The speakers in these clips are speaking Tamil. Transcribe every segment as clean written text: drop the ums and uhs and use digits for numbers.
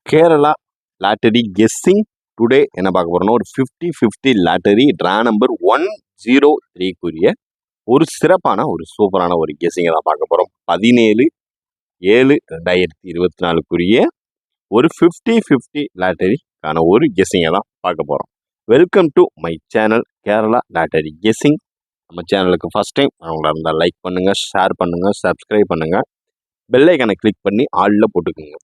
கேரளா லாட்டரி கெஸ்ஸிங் டுடே என்ன பார்க்க போறோம்னா ஒரு 50-50 லாட்டரி ட்ரா நம்பர் 103க்குரிய ஒரு சிறப்பான ஒரு சூப்பரான ஒரு கெஸ்ஸிங்கை தான் பார்க்க போகிறோம். 17/7/2024க்குரிய ஒரு 50-50 லாட்டரிக்கான ஒரு கெஸ்ஸிங்கை தான் பார்க்க போகிறோம். Welcome to my channel Kerala lottery guessing. நம்ம சேனலுக்கு ஃபஸ்ட் டைம் அவங்களா இருந்தால் லைக் பண்ணுங்கள், ஷேர் பண்ணுங்கள், சப்ஸ்கிரைப் பண்ணுங்கள், பெல் ஐக்கானை கிளிக் பண்ணி ஆளில் போட்டுக்குங்க.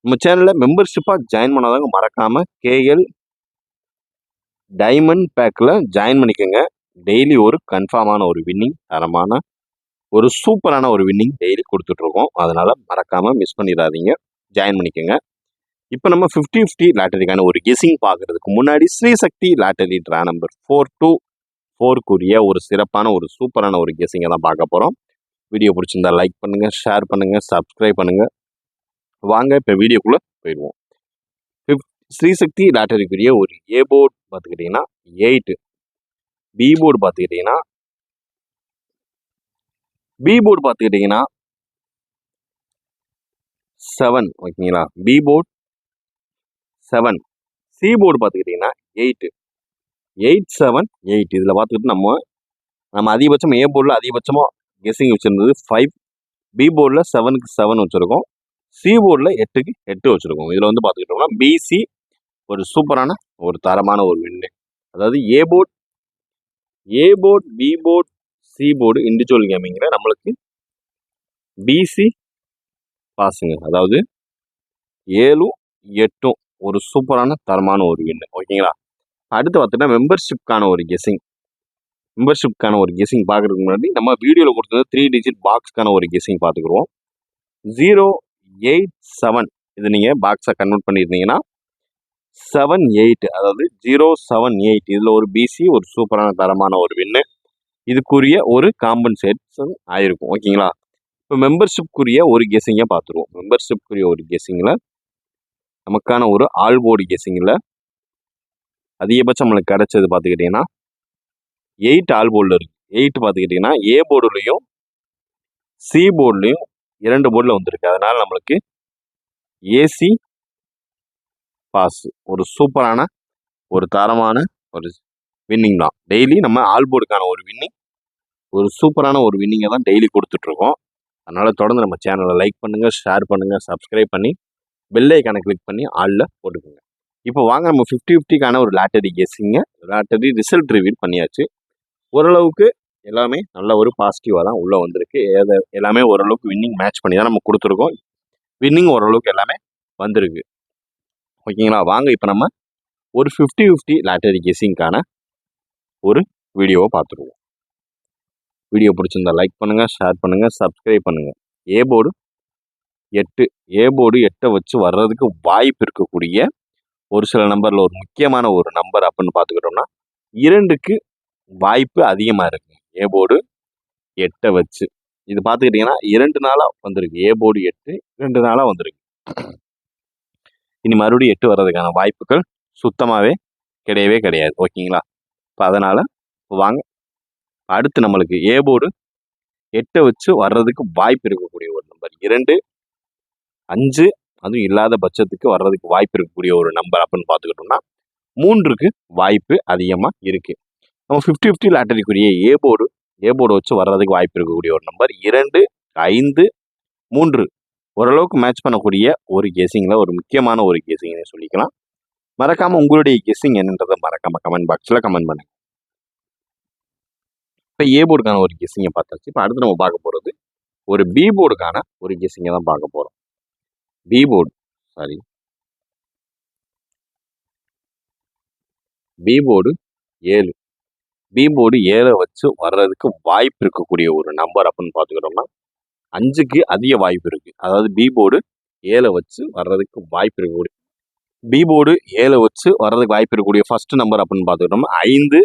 நம்ம சேனலில் மெம்பர்ஷிப்பாக ஜாயின் பண்ணாதவங்க மறக்காமல் கேஎல் டைமண்ட் பேக்கில் ஜாயின் பண்ணிக்கோங்க. டெய்லி ஒரு கன்ஃபார்மான ஒரு வின்னிங், தரமான ஒரு சூப்பரான ஒரு வின்னிங் டெய்லி கொடுத்துட்ருக்கோம். அதனால் மறக்காமல் மிஸ் பண்ணிடாதீங்க, ஜாயின் பண்ணிக்கோங்க. இப்போ நம்ம 50-50 லாட்டரிக்கான ஒரு கெஸிங் பார்க்குறதுக்கு முன்னாடி ஸ்ரீசக்தி லாட்டரி ட்ரா நம்பர் 424க்குரிய ஒரு சிறப்பான ஒரு சூப்பரான ஒரு கெஸிங்கை தான் பார்க்க போகிறோம். வீடியோ பிடிச்சிருந்தா லைக் பண்ணுங்கள், ஷேர் பண்ணுங்கள், சப்ஸ்கிரைப் பண்ணுங்கள். வாங்க இப்போ வீடியோக்குள்ளே போயிடுவோம். ஸ்ரீசக்தி லாட்டரிக்குரிய ஒரு ஏ போர்டு பார்த்துக்கிட்டிங்கன்னா 8, பி போர்டு பார்த்துக்கிட்டிங்கன்னா 7, ஓகேங்களா? பி போர்டு 7, சி போர்டு பார்த்துக்கிட்டிங்கன்னா 8, 8, 7, 8. இதில் பார்த்துக்கிட்டு நம்ம அதிகபட்சம் ஏ போர்டில் அதிகபட்சமாக கெஸ்ஸிங் வச்சுருந்தது 5, பி போர்டில் 7க்கு 7 வச்சுருக்கோம், சி போர்டில் 8க்கு 8 வச்சுருக்கோம். இதில் வந்து பார்த்துக்கிட்டோம்னா பிசி ஒரு சூப்பரான ஒரு தரமான ஒரு வின்னு. அதாவது A board, B board, C board individual கேமிங்கில் நம்மளுக்கு பிசி பாஸுங்க. அதாவது 7, 8 ஒரு சூப்பரான தரமான ஒரு வின்னு, ஓகேங்களா? அடுத்து பார்த்தீங்கன்னா மெம்பர்ஷிப்கான ஒரு கெஸ்ஸிங். மெம்பர்ஷிப்கான ஒரு கெஸ்ஸிங் பார்க்குறதுக்கு முன்னாடி நம்ம வீடியோவில் கொடுத்தது 3 டிஜிட் பாக்ஸ்க்கான ஒரு கெஸ்ஸிங் பார்த்துக்குருவோம். 087 இது நீங்கள் பாக்ஸை கன்வெர்ட் பண்ணியிருந்தீங்கன்னா 78, அதாவது 078 இதில் ஒரு பிசி ஒரு சூப்பரான தரமான ஒரு வின்னு. இதுக்குரிய ஒரு காம்பன்சேஷன் ஆயிருக்கும், ஓகேங்களா? இப்போ மெம்பர்ஷிப்குரிய ஒரு கெஸ்ஸிங்கை பார்த்துருவோம். மெம்பர்ஷிப்குரிய ஒரு கெஸ்ஸிங்கில் நமக்கான ஒரு ஆல் போர்டு கெஸ்ஸிங்கில் அதிகபட்சம் நம்மளுக்கு கிடைச்சது பார்த்துக்கிட்டிங்கன்னா 8 ஆல் போர்டில் இருக்குது. 8 பார்த்துக்கிட்டிங்கன்னா ஏ போர்டுலையும் சி போர்டுலையும் 2 போர்டில் வந்திருக்கு. அதனால் நம்மளுக்கு ஏசி பாஸ் ஒரு சூப்பரான ஒரு தரமான ஒரு வின்னிங் தான். டெய்லி நம்ம ஆல் போர்டுக்கான ஒரு வின்னிங், ஒரு சூப்பரான ஒரு வின்னிங்கை தான் டெய்லி கொடுத்துட்ருக்கோம். அதனால் தொடர்ந்து நம்ம சேனலை லைக் பண்ணுங்கள், ஷேர் பண்ணுங்கள், சப்ஸ்கிரைப் பண்ணி பெல் ஐக்கானை கிளிக் பண்ணி ஆளில் போட்டுக்கோங்க. இப்போ வாங்க நம்ம 50-50க்கான ஒரு லாட்டரி கெஸ்ஸிங்கை, லாட்டரி ரிசல்ட் ரிவீல் பண்ணியாச்சு. ஓரளவுக்கு எல்லாமே நல்ல ஒரு பாசிட்டிவாக தான் உள்ளே வந்திருக்கு. எல்லாமே ஓரளவுக்கு வின்னிங் மேட்ச் பண்ணி தான் நம்ம கொடுத்துருக்கோம். வின்னிங் ஓரளவுக்கு எல்லாமே வந்திருக்கு, ஓகேங்களா? வாங்க இப்போ நம்ம ஒரு 50-50 லாட்டரி கெஸ்ஸிங்கான ஒரு வீடியோவை பார்த்துருவோம். வீடியோ பிடிச்சிருந்தா லைக் பண்ணுங்கள், ஷேர் பண்ணுங்கள், சப்ஸ்கிரைப் பண்ணுங்கள். ஏ போர்டு 8, ஏ போர்டு 8 வச்சு வர்றதுக்கு வாய்ப்பு இருக்கக்கூடிய ஒரு சில நம்பரில் ஒரு முக்கியமான ஒரு நம்பர் அப்படின்னு பார்த்துக்கிட்டோம்னா 2க்கு வாய்ப்பு அதிகமாக இருக்குது. ஏ போர்டு 8 வச்சு இது பார்த்துக்கிட்டிங்கன்னா 2 நாளாக வந்திருக்கு. ஏ போர்டு 8 2 நாளாக வந்திருக்கு. இனி மறுபடியும் 8 வர்றதுக்கான வாய்ப்புகள் சுத்தமாகவே கிடையவே கிடையாது, ஓகேங்களா? இப்போ அதனால் வாங்க அடுத்து நம்மளுக்கு ஏ போர்டு 8 வச்சு வர்றதுக்கு வாய்ப்பு இருக்கக்கூடிய ஒரு நம்பர் 2, 5, அதுவும் இல்லாத பட்சத்துக்கு வர்றதுக்கு வாய்ப்பு இருக்கக்கூடிய ஒரு நம்பர் அப்படின்னு பார்த்துக்கிட்டோம்னா 3க்கு வாய்ப்பு அதிகமாக இருக்குது. நம்ம 50-50 லாட்டரிக்குரிய ஏ போர்டு வச்சு வர்றதுக்கு வாய்ப்பு இருக்கக்கூடிய ஒரு நம்பர் 2, 5, 3 ஓரளவுக்கு மேட்ச் பண்ணக்கூடிய ஒரு கெஸ்ஸிங்கில் ஒரு முக்கியமான ஒரு கெஸ்ஸிங்னு சொல்லிக்கலாம். மறக்காமல் உங்களுடைய கெஸ்ஸிங் என்னன்றதை மறக்காமல் கமெண்ட் பாக்ஸில் கமெண்ட் பண்ணுங்க. இப்போ ஏ போர்டுக்கான ஒரு கெஸ்ஸிங்கை பார்த்தாச்சு. இப்போ அடுத்து நம்ம பார்க்க போகிறது ஒரு பி போர்டுக்கான ஒரு கெஸ்ஸிங்கை தான் பார்க்க போகிறோம். பி போர்டு 7, பி போர்டு 7 வச்சு வர்றதுக்கு வாய்ப்பு இருக்கக்கூடிய ஒரு நம்பர் அப்படின்னு பார்த்துக்கிட்டோம்னா 5க்கு அதிக வாய்ப்பு இருக்குது. அதாவது பி போர்டு 7 வச்சு வர்றதுக்கு வாய்ப்பு இருக்கக்கூடிய ஃபர்ஸ்ட் நம்பர் அப்படின்னு பார்த்துக்கிட்டோம்னா 5.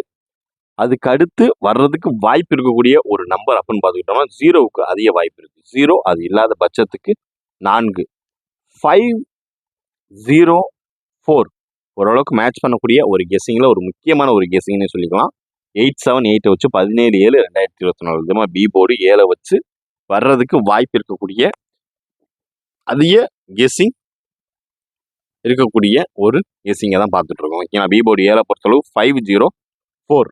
அதுக்கு அடுத்து வர்றதுக்கு வாய்ப்பு இருக்கக்கூடிய ஒரு நம்பர் அப்படின்னு பார்த்துக்கிட்டோம்னா 0க்கு அதிக வாய்ப்பு இருக்குது. 0 அது இல்லாத பட்சத்துக்கு 4, 5, 0, 4 ஓரளவுக்கு மேட்ச் பண்ணக்கூடிய ஒரு கெஸ்ஸிங்கில் ஒரு முக்கியமான ஒரு கெஸ்ஸிங்னே சொல்லிக்கலாம். 8, 7, 8 வச்சு 17/7/2024 விதமாக பி போர்டு 7 வச்சு வர்றதுக்கு வாய்ப்பு இருக்கக்கூடிய அதிக கெஸ்ஸிங் இருக்கக்கூடிய ஒரு கெஸ்ஸிங்கை தான் பார்த்துட்டு இருக்கோம். ஓகேங்களா, பி போர்டு ஏல பொறுத்தளவு 504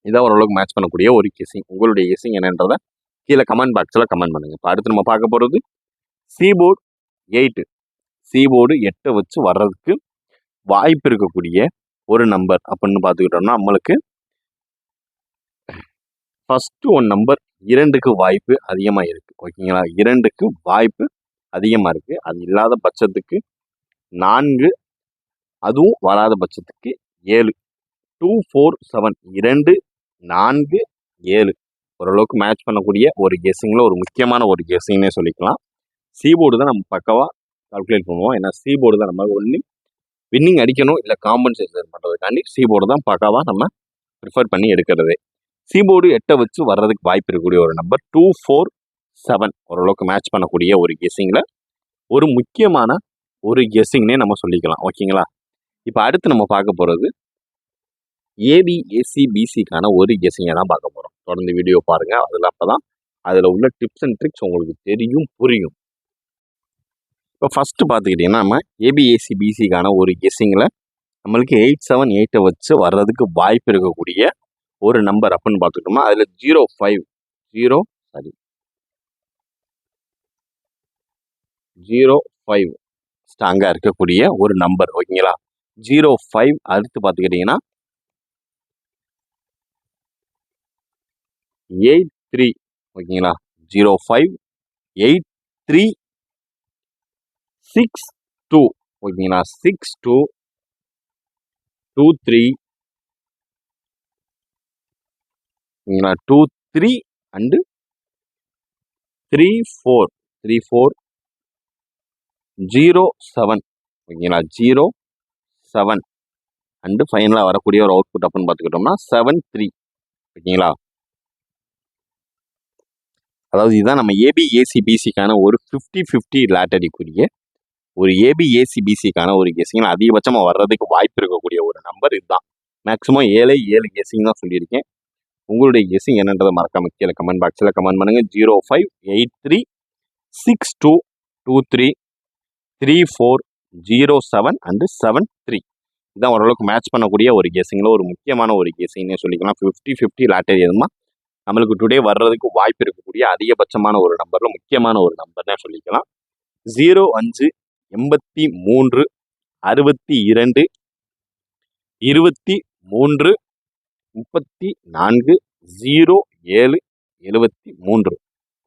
இதான் ஓரளவுக்கு மேட்ச் பண்ணக்கூடிய ஒரு கெஸ்ஸிங். உங்களுடைய கெஸ்ஸிங் என்னன்றதை கீழே கமெண்ட் பாக்ஸில் கமெண்ட் பண்ணுங்க. இப்போ அடுத்து நம்ம பார்க்க போகிறது சி போர்டு 8. சி போர்டு 8 வச்சு வர்றதுக்கு வாய்ப்பு இருக்கக்கூடிய ஒரு நம்பர் அப்படின்னு பார்த்துக்கிட்டோம்னா நம்மளுக்கு ஃபர்ஸ்ட் ஒன் நம்பர் 2க்கு வாய்ப்பு அதிகமாக இருக்குது. ஓகேங்களா, 2க்கு வாய்ப்பு அதிகமாக இருக்குது. அது இல்லாத பட்சத்துக்கு 4, அதுவும் வராத பட்சத்துக்கு 7. 2, 4, 7 2, 4, 7 ஓரளவுக்கு மேட்ச் பண்ணக்கூடிய ஒரு கெஸ்ஸிங்கில் ஒரு முக்கியமான ஒரு கெஸ்ஸிங்னே சொல்லிக்கலாம். சி போர்டு தான் நம்ம பக்கவாக கால்குலேட் பண்ணுவோம். ஏன்னா சி போர்டு தான் நம்ம ஒன்று வின்னிங் அடிக்கணும் இல்லை காம்பன்சேஷன் பண்ணுறதுக்காண்டி சி போர்டு தான் பக்காவாக நம்ம ப்ரிஃபர் பண்ணி எடுக்கிறதே. சி போர்டு 8 வச்சு வர்றதுக்கு வாய்ப்பு இருக்கக்கூடிய ஒரு நம்பர் 2, 4, 7 ஓரளவுக்கு மேட்ச் பண்ணக்கூடிய ஒரு கெஸ்ஸிங்கில் ஒரு முக்கியமான ஒரு கெஸ்ஸிங்னே நம்ம சொல்லிக்கலாம். ஓகேங்களா, இப்போ அடுத்து நம்ம பார்க்க போகிறது ஏபி ஏசி பிசிக்கான ஒரு கெஸ்ஸிங்கை தான் பார்க்க போகிறோம். தொடர்ந்து வீடியோ பாருங்கள். அப்போ தான் அதில் உள்ள டிப்ஸ் அண்ட் ட்ரிக்ஸ் உங்களுக்கு தெரியும், புரியும். இப்போ ஃபஸ்ட்டு பார்த்துக்கிட்டிங்கன்னா நம்ம ஏபிஏசி பிசிக்கான ஒரு கெஸ்ஸிங்கில் நம்மளுக்கு 878 வச்சு வர்றதுக்கு வாய்ப்பு இருக்கக்கூடிய ஒரு நம்பர் அப்படின்னு பார்த்துக்கிட்டோம்னா அதில் 05 ஸ்ட்ராங்காக இருக்கக்கூடிய ஒரு நம்பர். ஓகேங்களா, 05 அடுத்து பார்த்துக்கிட்டிங்கன்னா 83. ஓகேங்களா, 05, 83, 62. ஓகேங்களா, 62, 23. ஓகேங்களா, 23 அண்டு 34, 07. ஓகேங்களா, 07 அண்டு ஃபைனலாக வரக்கூடிய ஒரு அவுட்புட் அப்படின்னு பார்த்துக்கிட்டோம்னா 73. ஓகேங்களா, அதாவது இதுதான் நம்ம ஏபிஏசிபிசிக்கான ஒரு 50-50 லாட்டரிக்குரிய ஒரு ஏபிஏசிபிசிக்கான ஒரு கெஸ்ஸிங். அதிகபட்சமாக வர்றதுக்கு வாய்ப்பு இருக்கக்கூடிய ஒரு நம்பர் இதுதான். மேக்ஸிமம் 7 கெஸ்ஸிங் தான் சொல்லியிருக்கேன். உங்களுடைய கெஸ்ஸிங் என்னன்றதை மறக்காம கீழே கமெண்ட் பாக்ஸில் கமெண்ட் பண்ணுங்கள். 05, 83, 62, 23, 34, 07 அண்டு 73 இதான் ஓரளவுக்கு மேட்ச் பண்ணக்கூடிய ஒரு கெஸ்ஸிங்கில் ஒரு முக்கியமான ஒரு கெஸ்ஸிங்னே சொல்லிக்கலாம். 50-50 லாட்டரி எதுமா நம்மளுக்கு டுடே வர்றதுக்கு வாய்ப்பு இருக்கக்கூடிய அதிகபட்சமான ஒரு நம்பரில் முக்கியமான ஒரு நம்பர்னே சொல்லிக்கலாம். 05, 83, 62, 23, 34, 07, 73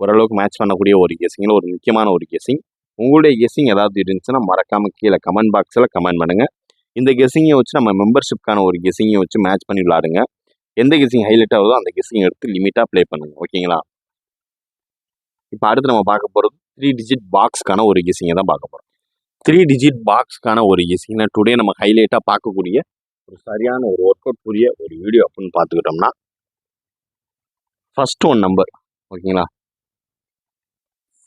ஓரளவுக்கு மேட்ச் பண்ணக்கூடிய ஒரு கெஸ்ஸிங்கில் ஒரு முக்கியமான ஒரு கெஸ்ஸிங். உங்களுடைய கெஸ்ஸிங் ஏதாவது இருந்துச்சுன்னா மறக்காமல் கீழே கமெண்ட் பாக்ஸில் கமெண்ட் பண்ணுங்கள். இந்த கெஸ்ஸிங்கை வச்சு நம்ம மெம்பர்ஷிப்கான ஒரு கெஸ்ஸிங்கை வச்சு மேட்ச் பண்ணி விளாடுங்க. எந்த கெஸ்ஸிங் ஹைலைட் ஆகுதோ அந்த கெஸ்ஸிங் எடுத்து லிமிட்டாக ப்ளே பண்ணுங்கள். ஓகேங்களா, இப்போ அடுத்து நம்ம பார்க்க போகிறது 3 டிஜிட் பாக்ஸ்க்கான ஒரு கெஸ்ஸிங்கை தான் பார்க்க போகிறோம். 3 டிஜிட் பாக்ஸ்க்கான ஒரு கெஸ்ஸிங்னா டுடே நம்ம ஹைலைட்டாக பார்க்கக்கூடிய ஒரு சரியான ஒரு ஒர்க் அவுட் புரிய ஒரு வீடியோ அப்படின்னு பார்த்துக்கிட்டோம்னா ஃபர்ஸ்ட் ஒன் நம்பர். ஓகேங்களா,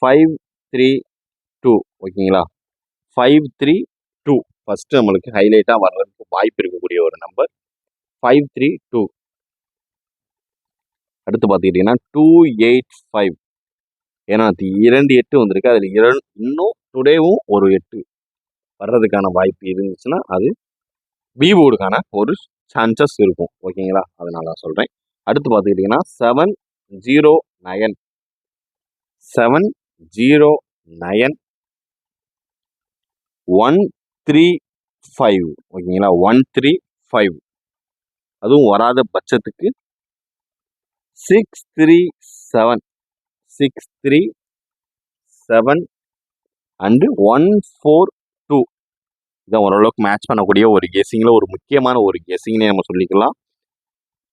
532. ஓகேங்களா, 532 ஃபஸ்ட்டு நம்மளுக்கு ஹைலைட்டாக வர்றதுக்கு வாய்ப்பு இருக்கக்கூடிய ஒரு நம்பர் 532. அடுத்து பார்த்துக்கிட்டிங்கன்னா 285. ஏன்னா 2 வந்திருக்கு. அதில் இன்னும் டுடேவும் ஒரு 8 வர்றதுக்கான வாய்ப்பு இருந்துச்சுன்னா அது பி போர்டுக்கான ஒரு சான்சஸ் இருக்கும். ஓகேங்களா, அதனால நான் சொல்கிறேன். அடுத்து பார்த்துக்கிட்டிங்கன்னா 709. 709, 135. ஓகேங்களா, 135 அதுவும் வராத பட்சத்துக்கு 637 அண்டு 142 இதான் ஓரளவுக்கு மேட்ச் பண்ணக்கூடிய ஒரு கெஸ்ஸிங்கில் ஒரு முக்கியமான ஒரு கெஸ்ஸிங்னே நம்ம சொல்லிக்கலாம்.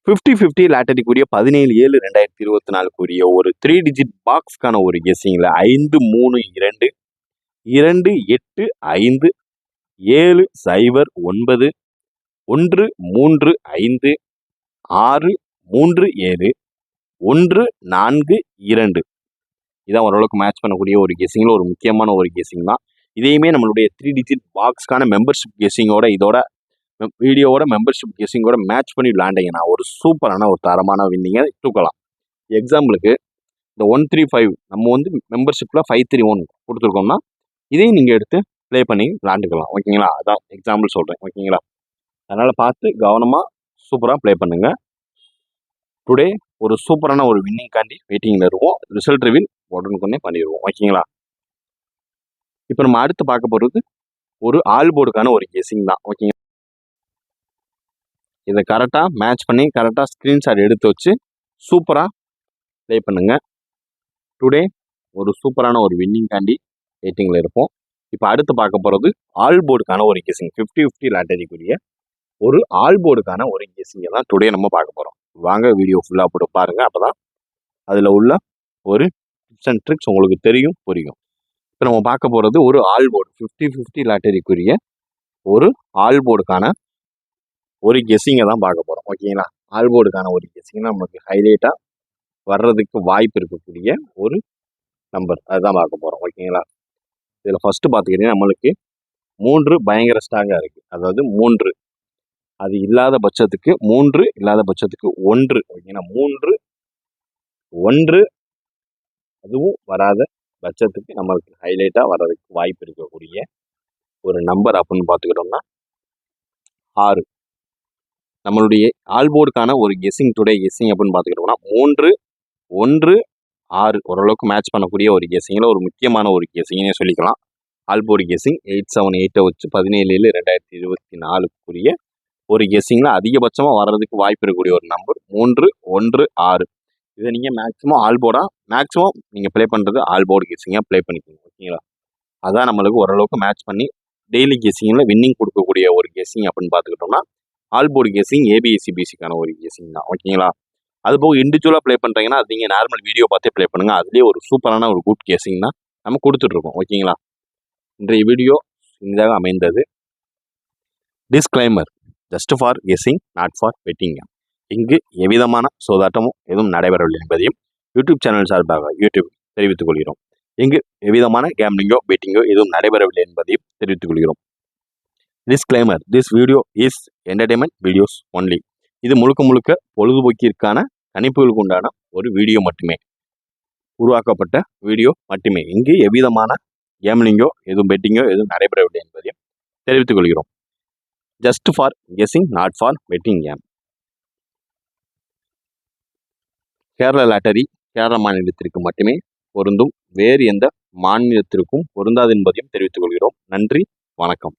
50-50 லாட்டரிக்குரிய 17/7/2024 ஒரு 3 டிஜிட் பாக்ஸ்க்கான ஒரு கெஸ்ஸிங்கில் 532, 285, 709, 135, 637, 142 இதான் ஓரளவுக்கு மேட்ச் பண்ணக்கூடிய ஒரு கெஸ்ஸிங்கில் ஒரு முக்கியமான ஒரு கெஸ்ஸிங் தான். இதையுமே நம்மளுடைய 3 டிஜிட் பாக்ஸ்க்கான மெம்பர்ஷிப் கெஸ்ஸிங்கோட இதோட வீடியோவோட மெம்பர்ஷிப் கெஸ்ஸிங்கோட மேட்ச் பண்ணி விளாண்டிங்கன்னா ஒரு சூப்பரான ஒரு தரமான வின்னிங்கை தூக்கலாம். எக்ஸாம்பிளுக்கு இந்த 135 நம்ம வந்து மெம்பர்ஷிப்பில் 531 கொடுத்துருக்கோம்னா இதையும் நீங்கள் எடுத்து ப்ளே பண்ணி விளாண்டுக்கலாம். ஓகேங்களா? அதான் எக்ஸாம்பிள் சொல்கிறேன். ஓகேங்களா? அதனால் பார்த்து கவனமாக சூப்பராக ப்ளே பண்ணுங்கள். டுடே ஒரு சூப்பரான ஒரு வின்னிங்காண்டி வெயிட்டிங்கில் இருக்கும். ரிசல்ட் ரிவீல் உடனுக்குடனே பண்ணிடுவோம். ஓகேங்களா? இப்போ நம்ம அடுத்து பார்க்க போகிறது ஒரு ஆல் போர்டுக்கான ஒரு கெஸ்ஸிங் தான். ஓகேங்களா? இதை கரெக்டாக மேட்ச் பண்ணி கரெக்டாக ஸ்க்ரீன்ஷாட் எடுத்து வச்சு சூப்பராக ப்ளே பண்ணுங்கள். டுடே ஒரு சூப்பரான ஒரு வின்னிங்காண்டி வெயிட்டிங்கில் இருப்போம். இப்போ அடுத்து பார்க்க போகிறது ஆல் போர்டுக்கான ஒரு கெஸ்ஸிங் 50-50 லாட்டரிக்குரிய ஒரு ஆல் போர்டுக்கான ஒரு கெஸ்ஸிங்கை தான் டுடே நம்ம பார்க்க போகிறோம். வாங்க வீடியோ ஃபுல்லாக போட்டு பாருங்கள். அப்போ தான் அதில் உள்ள ஒரு டிப்ஸ் அண்ட் ட்ரிக்ஸ் உங்களுக்கு தெரியும், புரியும். இப்போ நம்ம பார்க்க போகிறது ஒரு ஆல் போர்டு 50-50 லாட்டரிக்குரிய ஒரு ஆல் போர்டுக்கான ஒரு கெஸ்ஸிங்கை தான் பார்க்க போகிறோம். ஓகேங்களா? ஆல் போர்டுக்கான ஒரு கெஸ்ஸிங்னா நமக்கு ஹைலைட்டாக வர்றதுக்கு வாய்ப்பு இருக்கக்கூடிய ஒரு நம்பர் அதுதான் பார்க்க போகிறோம். ஓகேங்களா? இதில் ஃபஸ்ட்டு பார்த்துக்கிட்டிங்கன்னா நம்மளுக்கு 3 பயங்கர ஸ்ட்ராங்காக இருக்குது. அதாவது 3 அது இல்லாத பட்சத்துக்கு 3 இல்லாத பட்சத்துக்கு 1. ஓகேங்களா? 3 1 அதுவும் வராத பட்சத்துக்கு நம்மளுக்கு ஹைலைட்டாக வர்றதுக்கு வாய்ப்பு இருக்கக்கூடிய ஒரு நம்பர் அப்படின்னு பார்த்துக்கிட்டோம்னா 6. நம்மளுடைய ஆல்போர்டுக்கான ஒரு கெஸ்ஸிங் டுடே கெஸ்ஸிங் அப்படின்னு பார்த்துக்கிட்டோம்னா 3 1 6 ஓரளவுக்கு மேட்ச் பண்ணக்கூடிய ஒரு கெஸ்ஸிங்கில் ஒரு முக்கியமான ஒரு கெஸ்ஸிங்னே சொல்லிக்கலாம். ஆல்போர்டு கெஸ்ஸிங் 878 வச்சு 17/7/2024 ஒரு கெஸ்ஸிங்கில் அதிகபட்சமாக வர்றதுக்கு வாய்ப்பு இருக்கக்கூடிய ஒரு நம்பர் 3 1 6. இதை நீங்கள் மேக்ஸிமம் மேக்ஸிமம் நீங்கள் ப்ளே பண்ணுறது ஆல்போர்டு கெஸ்ஸிங்காக ப்ளே பண்ணிக்கோங்க. ஓகேங்களா? அதான் நம்மளுக்கு ஓரளவுக்கு மேட்ச் பண்ணி டெய்லி கெஸ்ஸிங்கில் வின்னிங் கொடுக்கக்கூடிய ஒரு கெஸ்ஸிங் அப்படின்னு பார்த்துக்கிட்டோம்னா ஆல்போர்டு கெஸ்ஸிங் ஏபிஎஸ்சிபிசிக்கான ஒரு கெஸ்ஸிங் தான். ஓகேங்களா? அது போக இண்டிவிஜுவலாக ப்ளே பண்ணுறீங்கன்னா அது நீங்கள் நார்மல் வீடியோ பார்த்தே ப்ளே பண்ணுங்கள். அதுலேயே ஒரு சூப்பரான ஒரு குட் கெஸ்ஸிங் தான் நம்ம கொடுத்துட்ருக்கோம். ஓகேங்களா? இன்றைய வீடியோ இதாக அமைந்தது. Disclaimer just for guessing, not for betting. இங்கு எவ்விதமான சோதாட்டமும் எதுவும் நடைபெறவில்லை என்பதையும் யூடியூப் சேனல் சார்பாக தெரிவித்துக் கொள்கிறோம். இங்கு எவ்விதமான கேம்லிங்கோ பெட்டிங்கோ எதுவும் நடைபெறவில்லை என்பதையும் தெரிவித்துக் கொள்கிறோம். Disclaimer this video is entertainment videos only. இது முழுக்க முழுக்க பொழுதுபோக்கிற்கான கணிப்புகளுக்கு உண்டான ஒரு வீடியோ மட்டுமே, உருவாக்கப்பட்ட வீடியோ மட்டுமே. இங்கு எவ்விதமான கேம்லிங்கோ எதுவும் பெட்டிங்கோ எதுவும் நடைபெறவில்லை என்பதையும் தெரிவித்துக் கொள்கிறோம். Just for guessing, not for betting game. Kerala lottery Kerala மாநிலத்திற்கு மட்டுமே பொருந்தும். வேறு எந்த மாநிலத்திற்கும் பொருந்தாது என்பதையும் தெரிவித்துக் கொள்கிறோம். நன்றி, வணக்கம்.